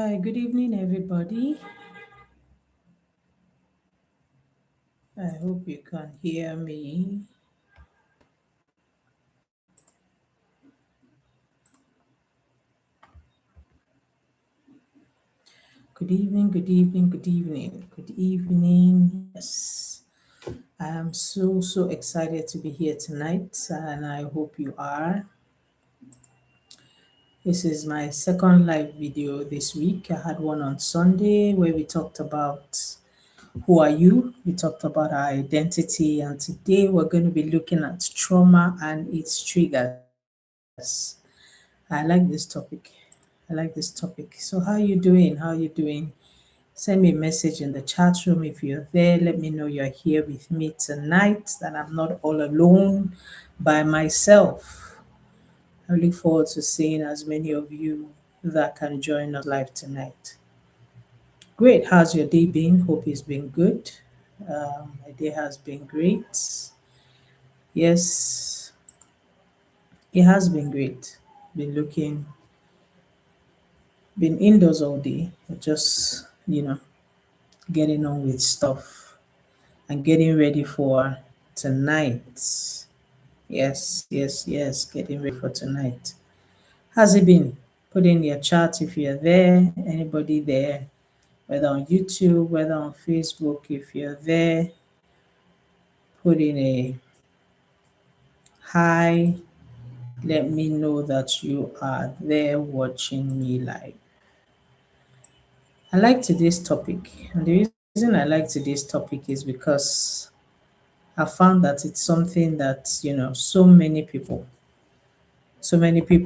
Hi, good evening, everybody. I hope you can hear me. Good evening, good evening, good evening, good evening. Yes, I am so excited to be here tonight, and I hope you are. This is my second live video this week. I had one on Sunday where we talked about who are you? We talked about our identity, and today we're going to be looking at trauma and its triggers. I like this topic. I like this topic. So how you doing? How you doing? Send me a message in the chat room if you're there. Let me know you're here with me tonight, that I'm not all alone by myself. I look forward to seeing as many of you that can join us live tonight. Great. How's your day been? Hope it's been good. My day has been great. Yes, it has been great. Been looking, been indoors all day, just, getting on with stuff and getting ready for tonight. Yes, getting ready for tonight. How's it been? Put in your chat if you're there, anybody there, whether on YouTube, whether on Facebook, if you're there, put in a hi. Let me know that you are there watching me live. I like today's topic, and the reason I like today's topic is because I found that it's something that, so many people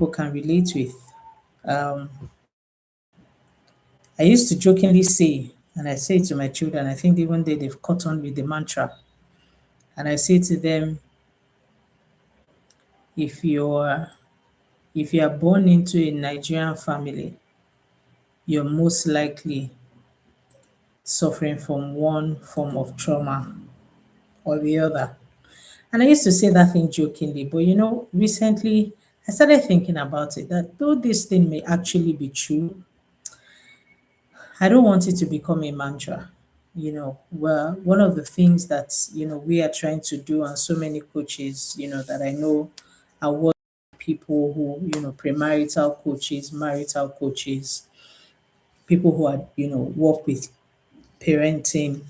can relate with. Um, I used to jokingly say, and I say it to my children, I think even they've caught on with the mantra, and I say to them, if you're if you are born into a Nigerian family, you're most likely suffering from one form of trauma or the other. And I used to say that thing jokingly, but recently I started thinking about it that though this thing may actually be true, I don't want it to become a mantra. Well, one of the things that, we are trying to do, and so many coaches, that I know are what people who, premarital coaches, marital coaches, people who are, work with parenting,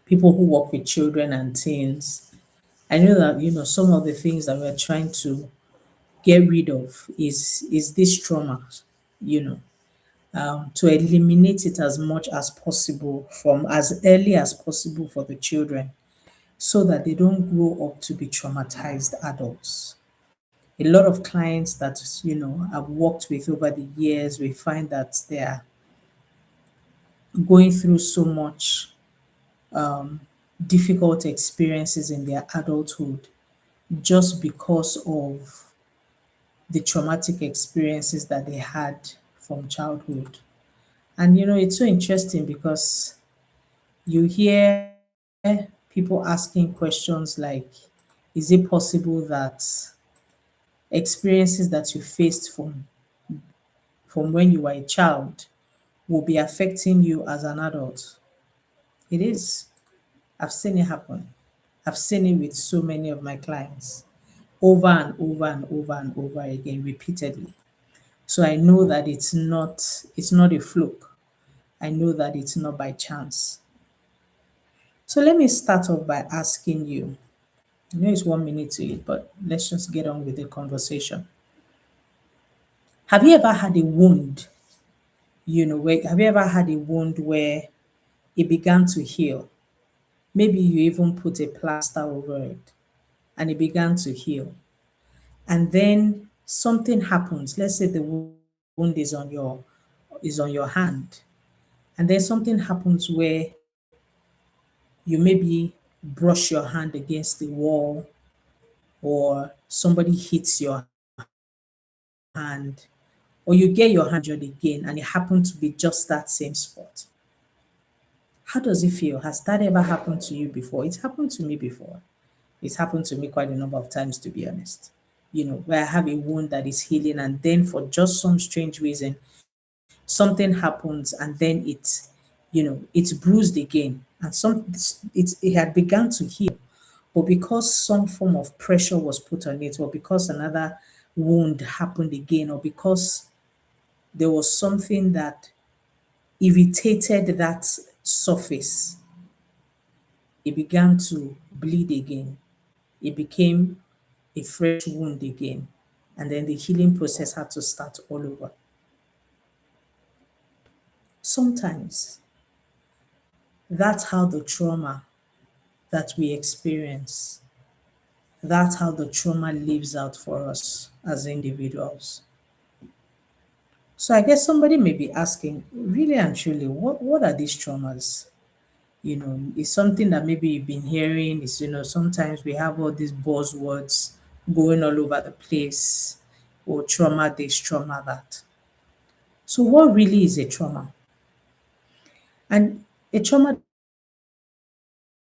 people who work with children and teens. I know that, some of the things that we're trying to get rid of is this trauma, you know, to eliminate it as much as possible from as early as possible for the children so that they don't grow up to be traumatized adults. A lot of clients that, I've worked with over the years, we find that they're going through so much difficult experiences in their adulthood just because of the traumatic experiences that they had from childhood. And it's so interesting because you hear people asking questions like, is it possible that experiences that you faced from when you were a child will be affecting you as an adult? It is. I've seen it happen. I've seen it with so many of my clients over and over and over and over again repeatedly. So I know that it's not a fluke. I know that it's not by chance. So let me start off by asking you. I know it's 1 minute to it, but let's just get on with the conversation. Have you ever had a wound? Have you ever had a wound where it began to heal? Maybe you even put a plaster over it and it began to heal. And then something happens. Let's say the wound is on your hand. And then something happens where you maybe brush your hand against the wall, or somebody hits your hand, or you get your hand injured again and it happened to be just that same spot. How does it feel? Has that ever happened to you before? It's happened to me before. It's happened to me quite a number of times, to be honest. Where I have a wound that is healing, and then for just some strange reason, something happens and then it's bruised again, and it had begun to heal, but because some form of pressure was put on it, or because another wound happened again, or because there was something that irritated that surface, it began to bleed again. It became a fresh wound again. And then the healing process had to start all over. Sometimes that's how the trauma that we experience, that's how the trauma lives out for us as individuals. So I guess somebody may be asking, really and truly, what are these traumas? It's something that maybe you've been hearing. Sometimes we have all these buzzwords going all over the place, or trauma this, trauma that. So what really is a trauma? And a trauma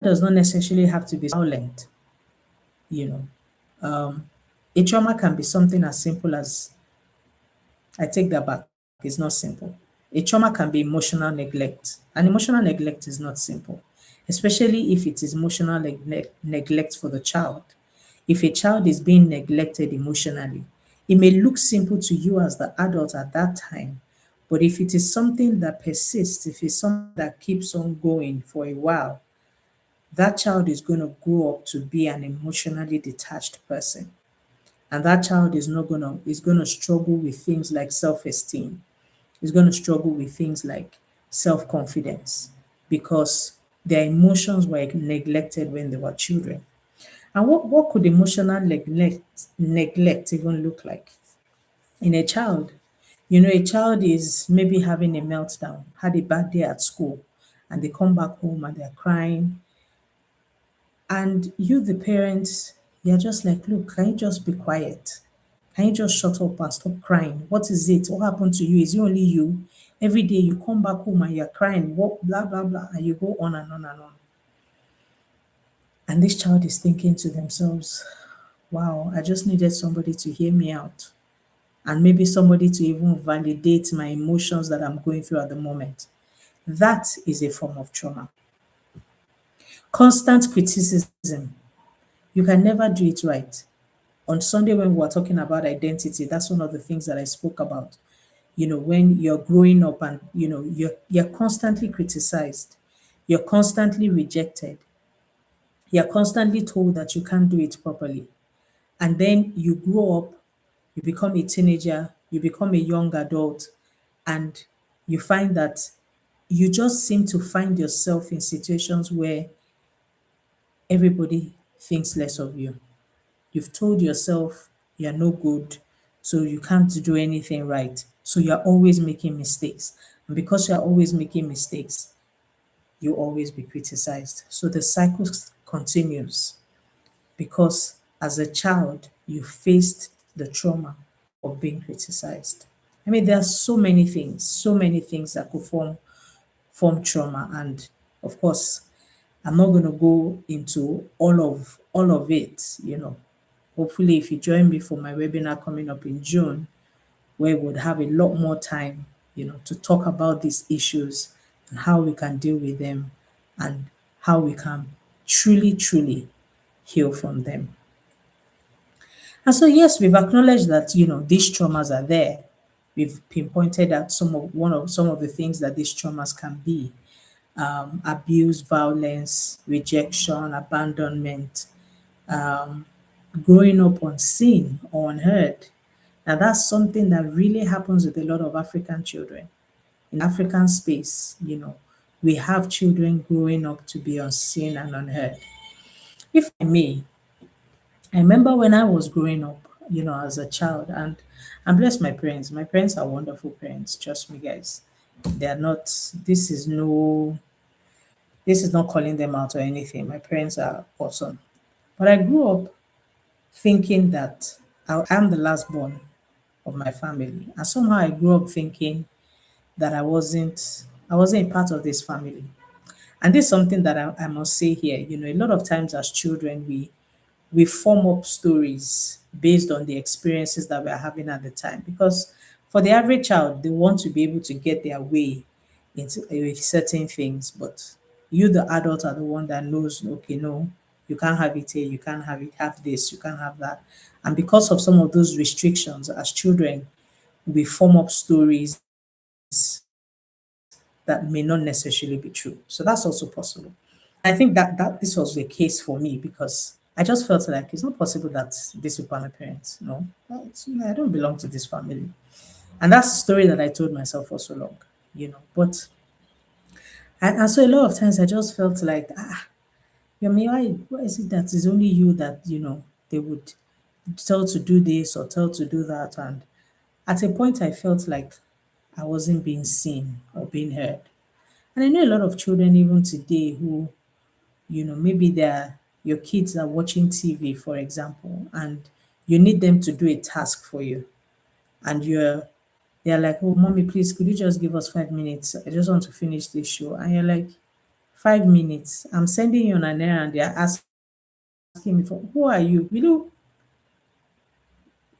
does not necessarily have to be violent, you know. Um, a trauma can be something as simple as, I take that back, it's not simple. A trauma can be emotional neglect, and emotional neglect is not simple, especially if it is emotional neglect for the child. If a child is being neglected emotionally, it may look simple to you as the adult at that time, but if it is something that persists, if it's something that keeps on going for a while, that child is going to grow up to be an emotionally detached person. And that child is going to struggle with things like self-esteem, is going to struggle with things like self-confidence, because their emotions were neglected when they were children. And what could emotional neglect even look like in a child? A child is maybe having a meltdown, had a bad day at school, and they come back home and they're crying. And you, the parents, you're just like, look, can you just be quiet? Can you just shut up and stop crying? What is it? What happened to you? Is it only you? Every day you come back home and you're crying, what, blah, blah, blah, and you go on and on and on. And this child is thinking to themselves, wow, I just needed somebody to hear me out. And maybe somebody to even validate my emotions that I'm going through at the moment. That is a form of trauma. Constant criticism. You can never do it right. On Sunday, when we were talking about identity, that's one of the things that I spoke about. When you're growing up and you're constantly criticized, you're constantly rejected, you're constantly told that you can't do it properly. And then you grow up, you become a teenager, you become a young adult, and you find that you just seem to find yourself in situations where everybody thinks less of you. You've told yourself you're no good, so you can't do anything right. So you're always making mistakes. And because you're always making mistakes, you'll always be criticized. So the cycle continues, because as a child, you faced the trauma of being criticized. I mean, there are so many things that could form trauma. And of course, I'm not going to go into all of it. Hopefully, if you join me for my webinar coming up in June, where we would have a lot more time, to talk about these issues and how we can deal with them, and how we can truly, truly heal from them. And so, yes, we've acknowledged that, these traumas are there. We've pinpointed out some of the things that these traumas can be: abuse, violence, rejection, abandonment, um, growing up unseen or unheard. Now, that's something that really happens with a lot of African children. In African space, we have children growing up to be unseen and unheard. If I may, I remember when I was growing up, as a child, and bless my parents. My parents are wonderful parents. Trust me, guys. They are not. This is not calling them out or anything. My parents are awesome. But I grew up thinking that I am the last born of my family, and somehow I grew up thinking that I wasn't a part of this family. And this is something that I must say here. A lot of times as children, we form up stories based on the experiences that we're having at the time. Because For the average child, they want to be able to get their way into with certain things, but you, the adult, are the one that knows, okay, no, you can't have it here, you can't have it, have this, you can't have that. And because of some of those restrictions, as children, we form up stories that may not necessarily be true. So that's also possible. I think that this was the case for me because I just felt like it's not possible that these people are my parents. No, I don't belong to this family. And that's the story that I told myself for so long, you know. But and so a lot of times I just felt like, Yomi, why is it that it's only you that, they would tell to do this or tell to do that? And at a point I felt like I wasn't being seen or being heard. And I know a lot of children even today who, maybe your kids are watching TV, for example, and you need them to do a task for you. And they're like, oh, mommy, please, could you just give us 5 minutes? I just want to finish this show. And you're like, 5 minutes? I'm sending you on an errand. They're asking me for, who are you?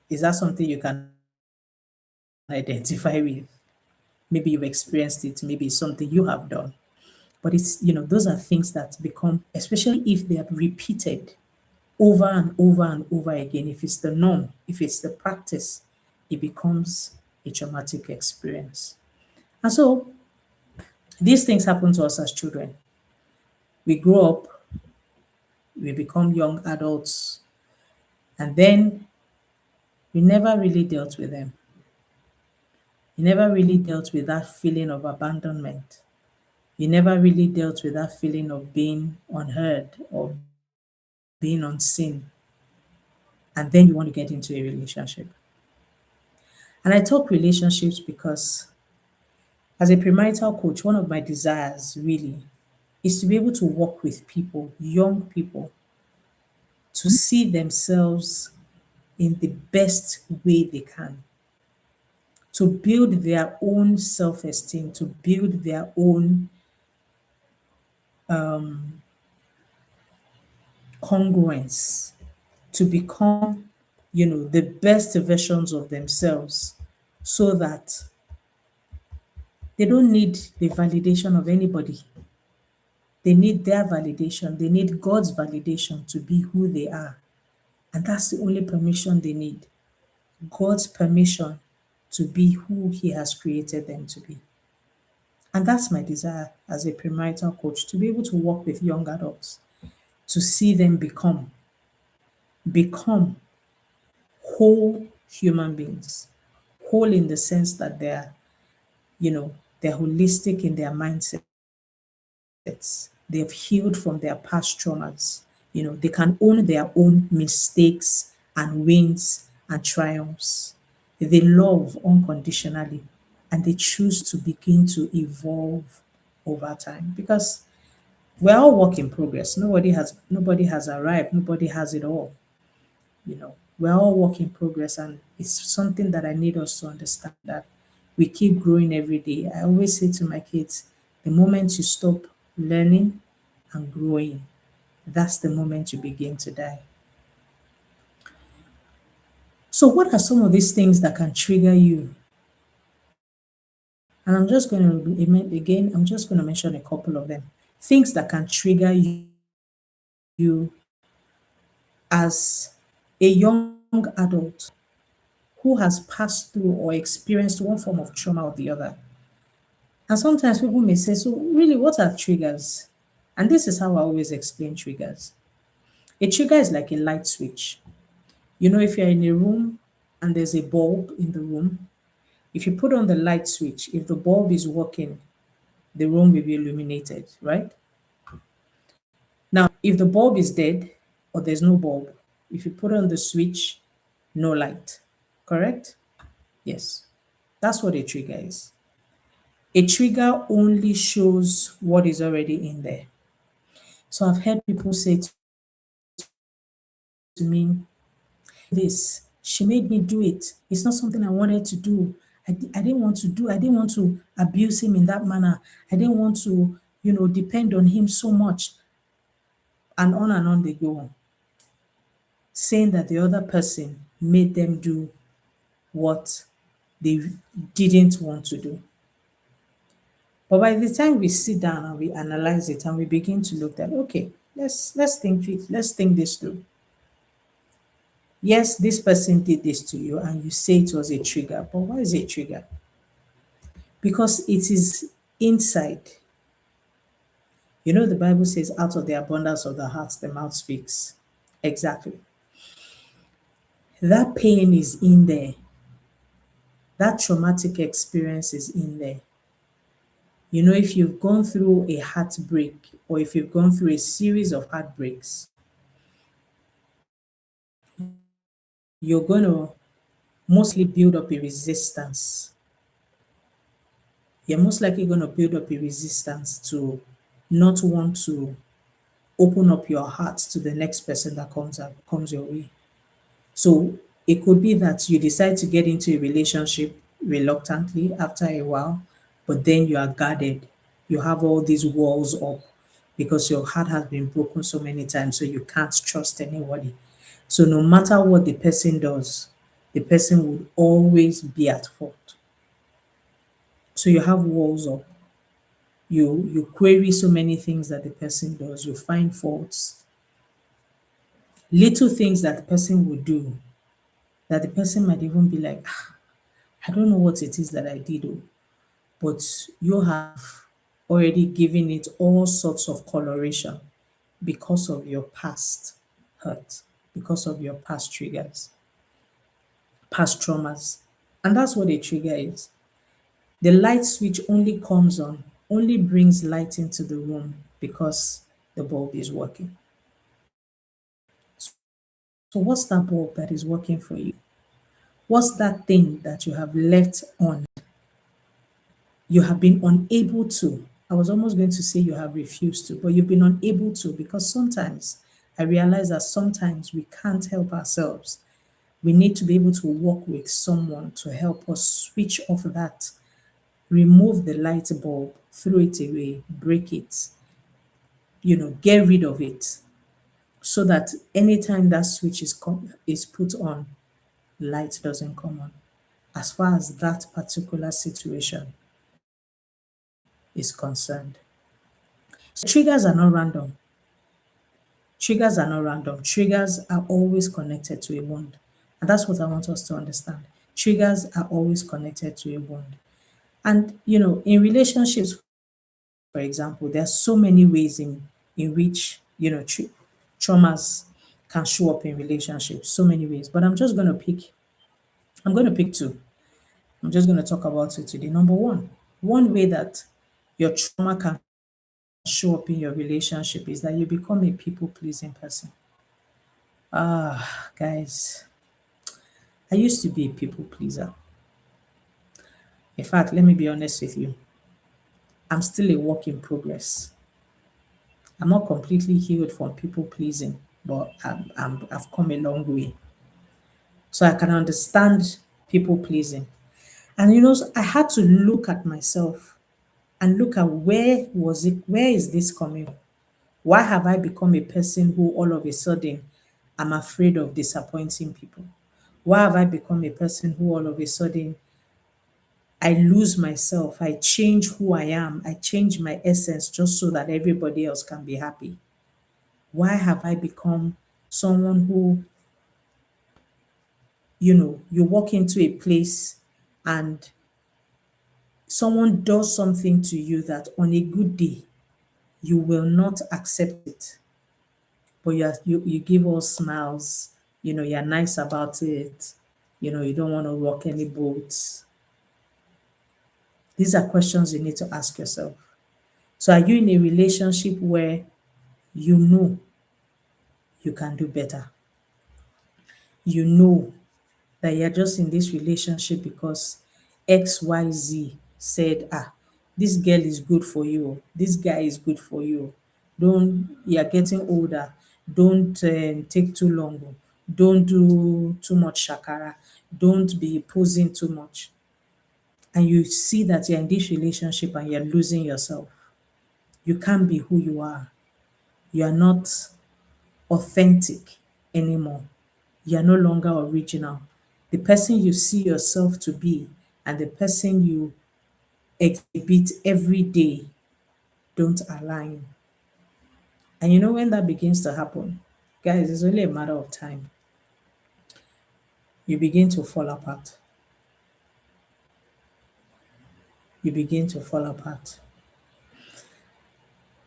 Is that something you can identify with? Maybe you've experienced it. Maybe it's something you have done. But those are things that become, especially if they are repeated over and over and over again, if it's the norm, if it's the practice, it becomes a traumatic experience. And so these things happen to us as children. We grow up, we become young adults, and then we never really dealt with them. You never really dealt with that feeling of abandonment. You never really dealt with that feeling of being unheard or being unseen. And then you want to get into a relationship. And I talk relationships because as a premarital coach, one of my desires really is to be able to work with people, young people, to see themselves in the best way they can, to build their own self esteem, to build their own congruence, to become, the best versions of themselves so that they don't need the validation of anybody. They need their validation. They need God's validation to be who they are. And that's the only permission they need. God's permission to be who He has created them to be. And that's my desire as a premarital coach, to be able to work with young adults, to see them become whole human beings. Whole in the sense that you know, they're holistic in their mindsets. They've healed from their past traumas. They can own their own mistakes and wins and triumphs. They love unconditionally and they choose to begin to evolve over time because we're all work in progress. Nobody has arrived. Nobody has it all. We're all work in progress, and it's something that I need us to understand that we keep growing every day. I always say to my kids, the moment you stop learning and growing, that's the moment you begin to die. So, what are some of these things that can trigger you? And I'm just going to mention a couple of them. Things that can trigger you as a young adult who has passed through or experienced one form of trauma or the other. And sometimes people may say, so really, what are triggers? And this is how I always explain triggers. A trigger is like a light switch. If you're in a room and there's a bulb in the room, if you put on the light switch, if the bulb is working, the room will be illuminated, right? Now, if the bulb is dead or there's no bulb, if you put on the switch, no light, correct? Yes. That's what a trigger is. A trigger only shows what is already in there. So I've heard people say to me, this, she made me do it. It's not something I wanted to do. I didn't want to do, I didn't want to abuse him in that manner. I didn't want to, depend on him so much. And on they go on, saying that the other person made them do what they didn't want to do. But by the time we sit down and we analyze it and we begin to look at, okay, let's think this through. Yes, this person did this to you, and you say it was a trigger. But why is it a trigger? Because it is inside. You know, the Bible says, out of the abundance of the heart, the mouth speaks. Exactly. That pain is in there. That traumatic experience is in there. You know, if you've gone through a heartbreak or if you've gone through a series of heartbreaks, you're going to mostly build up a resistance. You're most likely going to build up a resistance to not want to open up your heart to the next person that comes your way. So it could be that you decide to get into a relationship reluctantly after a while, but then you are guarded. You have all these walls up because your heart has been broken so many times, so you can't trust anybody. So no matter what the person does, the person would always be at fault. So you have walls up. You query so many things that the person does. You find faults, little things that the person would do, that the person might even be like, "Ah, I don't know what it is that I did, oh," but you have already given it all sorts of coloration because of your past hurt, because of your past triggers, past traumas. And that's what a trigger is. The light switch only comes on, only brings light into the room because the bulb is working. So, what's that bulb that is working for you? What's that thing that you have left on? You have been unable to. I was almost going to say you have refused to, but you've been unable to because sometimes I realize that sometimes we can't help ourselves. We need to be able to work with someone to help us switch off that, remove the light bulb, throw it away, break it, get rid of it so that anytime that switch is put on, light doesn't come on as far as that particular situation is concerned. So triggers are not random. Triggers are not random. Triggers are always connected to a wound. And that's what I want us to understand. Triggers are always connected to a wound. And, in relationships, for example, there are so many ways in which, traumas can show up in relationships, so many ways. But I'm going to pick two. I'm just going to talk about it today. Number one way that your trauma can show up in your relationship is that you become a people pleasing person. Ah, guys, I used to be a people pleaser. In fact, let me be honest with you. I'm still a work in progress. I'm not completely healed from people pleasing, but I've come a long way. So I can understand people pleasing. And I had to look at myself and look at where is this coming from? Why have I become a person who all of a sudden I'm afraid of disappointing people? Why have I become a person who all of a sudden I lose myself? I change who I am. I change my essence just so that everybody else can be happy. Why have I become someone who, you walk into a place and someone does something to you that on a good day, you will not accept it, but you give all smiles, you're nice about it, you don't want to rock any boats. These are questions you need to ask yourself. So are you in a relationship where you know you can do better? You know that you're just in this relationship because XYZ said, this girl is good for you, this guy is good for you. You're getting older. Don't take too long. Don't do too much shakara. Don't be posing too much. And you see that you're in this relationship and you're losing yourself. You can't be who you are. You are not authentic anymore. You are no longer original. The person you see yourself to be and the person you exhibit every day don't align. And you know when that begins to happen, guys, it's only a matter of time. You begin to fall apart. You begin to fall apart.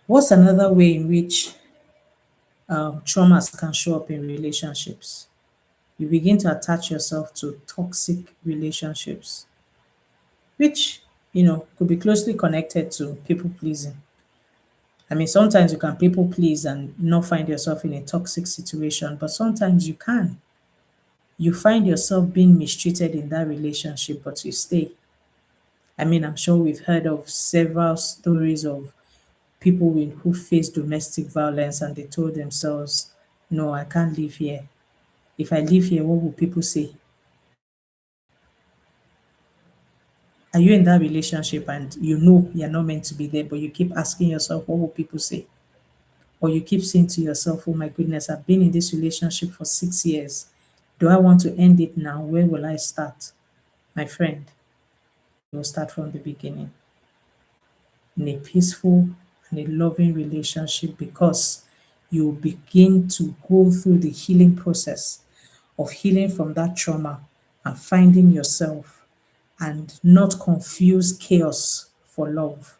What's another way in which traumas can show up in relationships? You begin to attach yourself to toxic relationships, which, could be closely connected to people pleasing. I mean, sometimes you can people please and not find yourself in a toxic situation, but sometimes you can. You find yourself being mistreated in that relationship, but you stay. I mean, I'm sure we've heard of several stories of people who face domestic violence and they told themselves, no, I can't live here. If I live here, what will people say? Are you in that relationship and you know you're not meant to be there, but you keep asking yourself, what will people say? Or you keep saying to yourself, oh my goodness, I've been in this relationship for 6 years. Do I want to end it now? Where will I start? My friend, you will start from the beginning in a peaceful and a loving relationship, because you begin to go through the healing process of healing from that trauma and finding yourself and not confuse chaos for love.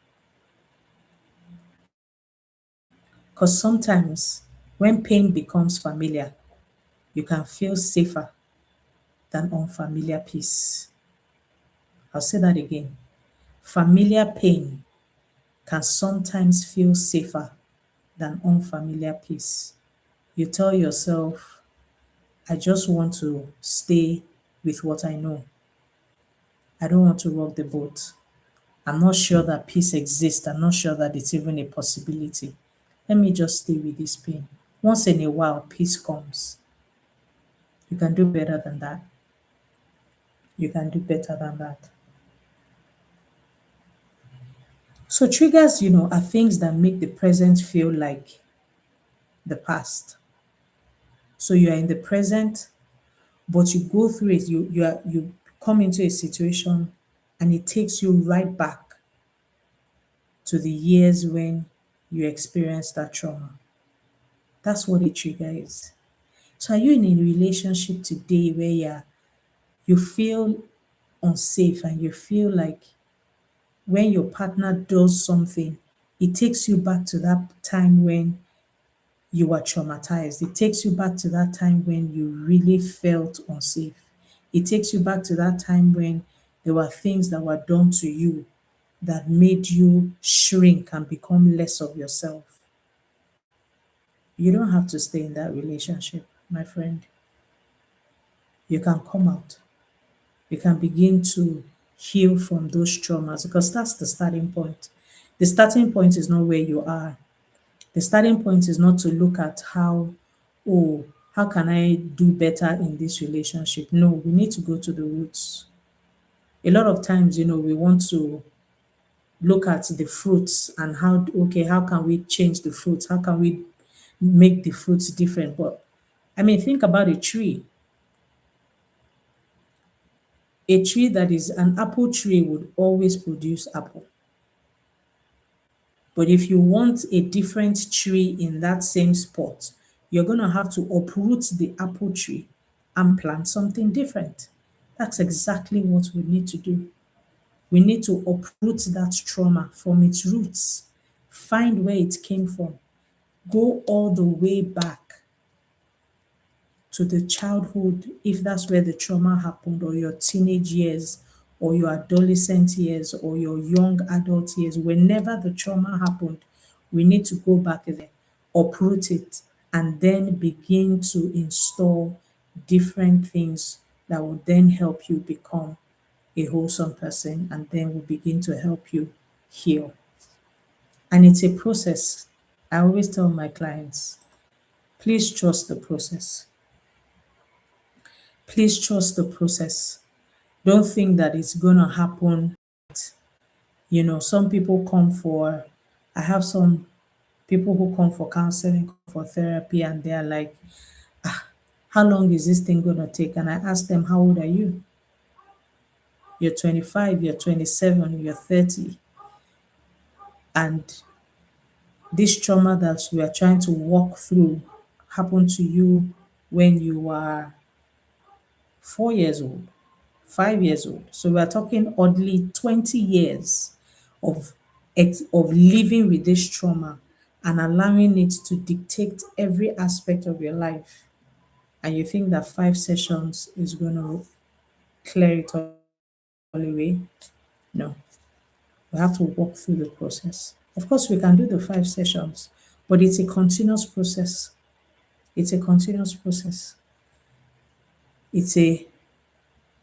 Because sometimes when pain becomes familiar, you can feel safer than unfamiliar peace. I'll say that again. Familiar pain can sometimes feel safer than unfamiliar peace. You tell yourself, I just want to stay with what I know. I don't want to rock the boat. I'm not sure that peace exists. I'm not sure that it's even a possibility. Let me just stay with this pain. Once in a while, peace comes. You can do better than that. You can do better than that. So, triggers, are things that make the present feel like the past. So, you are in the present, but you go through it. You come into a situation, and it takes you right back to the years when you experienced that trauma. That's what a trigger is. So, are you in a relationship today where you feel unsafe and you feel like when your partner does something, it takes you back to that time when you were traumatized. It takes you back to that time when you really felt unsafe. It takes you back to that time when there were things that were done to you that made you shrink and become less of yourself. You don't have to stay in that relationship, my friend. You can come out. You can begin to heal from those traumas, because that's the starting point. The starting point is not where you are. The starting point is not to look at oh, how can I do better in this relationship? No, we need to go to the roots. A lot of times, we want to look at the fruits and okay, how can we change the fruits? How can we make the fruits different? But I mean, think about a tree. A tree that is an apple tree would always produce apple. But if you want a different tree in that same spot, you're going to have to uproot the apple tree and plant something different. That's exactly what we need to do. We need to uproot that trauma from its roots, find where it came from, go all the way back to the childhood, if that's where the trauma happened, or your teenage years, or your adolescent years, or your young adult years, whenever the trauma happened, we need to go back there, uproot it, and then begin to install different things that will then help you become a wholesome person, and then will begin to help you heal. And it's a process. I always tell my clients, please trust the process. Please trust the process. Don't think that it's going to happen. Some people I have some people who come for counseling, for therapy, and they're like, how long is this thing going to take? And I ask them, how old are you? you're 25, you're 27, you're 30, and this trauma that we are trying to walk through happened to you when you were 4 years old, 5 years old. So we are talking oddly 20 years of of living with this trauma and allowing it to dictate every aspect of your life. And you think that 5 sessions is going to clear it all away? No, we have to walk through the process. Of course, we can do the 5 sessions, but it's a continuous process. It's a continuous process. It's a,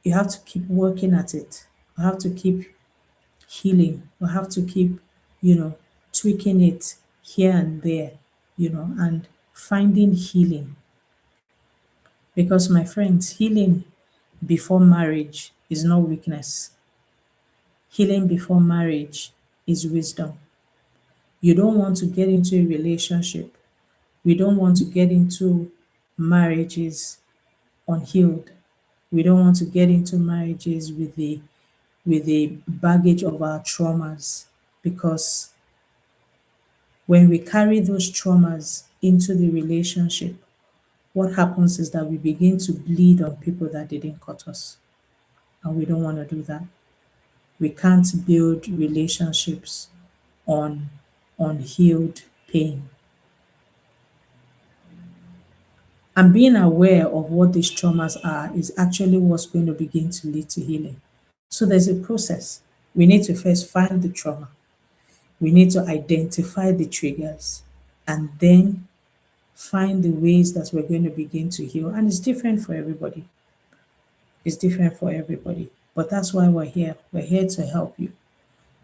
you have to keep working at it. You have to keep healing. You have to keep, tweaking it here and there, and finding healing. Because, my friends, healing before marriage is not weakness. Healing before marriage is wisdom. You don't want to get into a relationship. We don't want to get into marriages unhealed. We don't want to get into marriages with the baggage of our traumas, because when we carry those traumas into the relationship, what happens is that we begin to bleed on people that didn't cut us. And we don't want to do that. We can't build relationships on unhealed pain. And being aware of what these traumas are is actually what's going to begin to lead to healing. So there's a process. We need to first find the trauma. We need to identify the triggers and then find the ways that we're going to begin to heal. And it's different for everybody. It's different for everybody. But that's why we're here. We're here to help you.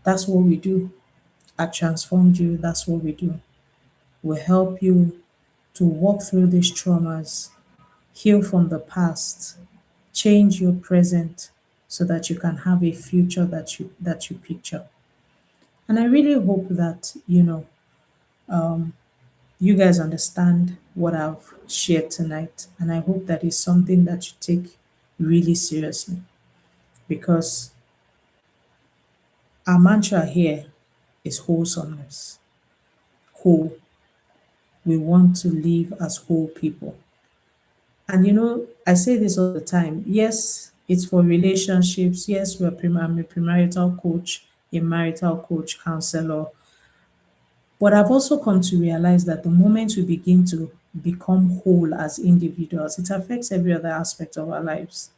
That's what we do. At Transformed You, that's what we do. We help you to walk through these traumas, heal from the past, change your present so that you can have a future that you picture. And I really hope that, you guys understand what I've shared tonight. And I hope that is something that you take really seriously, because our mantra here is wholesomeness. Whole. We want to live as whole people. And I say this all the time. Yes, it's for relationships. Yes, I'm a premarital coach, a marital coach, counselor. But I've also come to realize that the moment we begin to become whole as individuals, it affects every other aspect of our lives.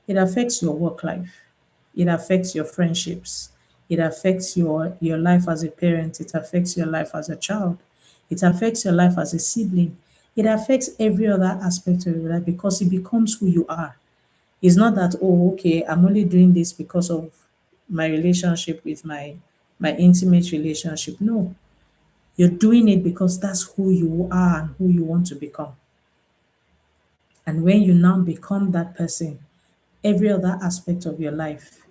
It affects your work life. It affects your friendships. It affects your life as a parent. It affects your life as a child. It affects your life as a sibling. It affects every other aspect of your life because it becomes who you are. It's not that, oh, okay, I'm only doing this because of my relationship with my intimate relationship. No, you're doing it because that's who you are and who you want to become. And when you now become that person, every other aspect of your life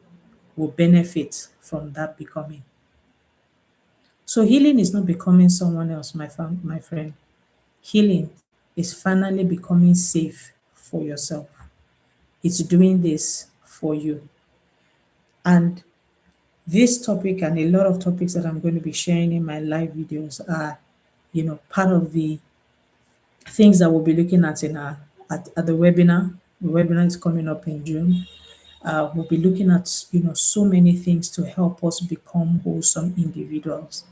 will benefit from that becoming. So healing is not becoming someone else, my friend. Healing is finally becoming safe for yourself. It's doing this for you. And this topic and a lot of topics that I'm going to be sharing in my live videos are, part of the things that we'll be looking at in at the webinar. The webinar is coming up in June. We'll be looking at so many things to help us become wholesome individuals.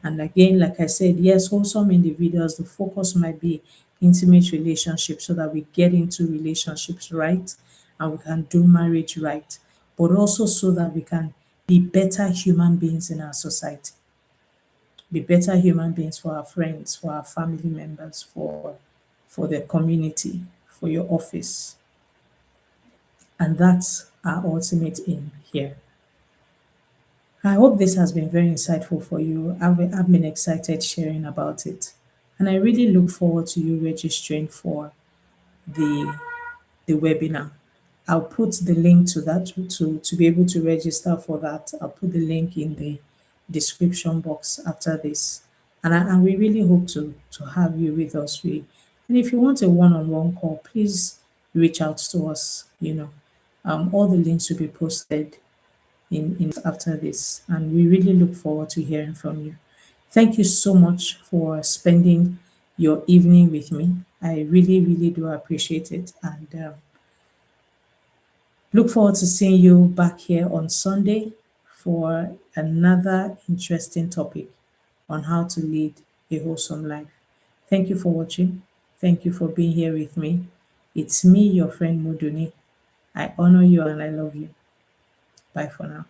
And again, like I said, yes, wholesome individuals, the focus might be intimate relationships so that we get into relationships right and we can do marriage right, but also so that we can be better human beings in our society, be better human beings for our friends, for our family members, for the community, for your office. And that's our ultimate aim here. I hope this has been very insightful for you. I've been excited sharing about it. And I really look forward to you registering for the the webinar. I'll put the link to that to be able to register for that. I'll put the link in the description box after this. And we really hope to have you with us. And if you want a one-on-one call, please reach out to us. All the links will be posted in after this, and we really look forward to hearing from you. Thank you so much for spending your evening with me. I really, really do appreciate it, and look forward to seeing you back here on Sunday for another interesting topic on how to lead a wholesome life. Thank you for watching. Thank you for being here with me. It's me, your friend Muduni. I honor you and I love you. Bye for now.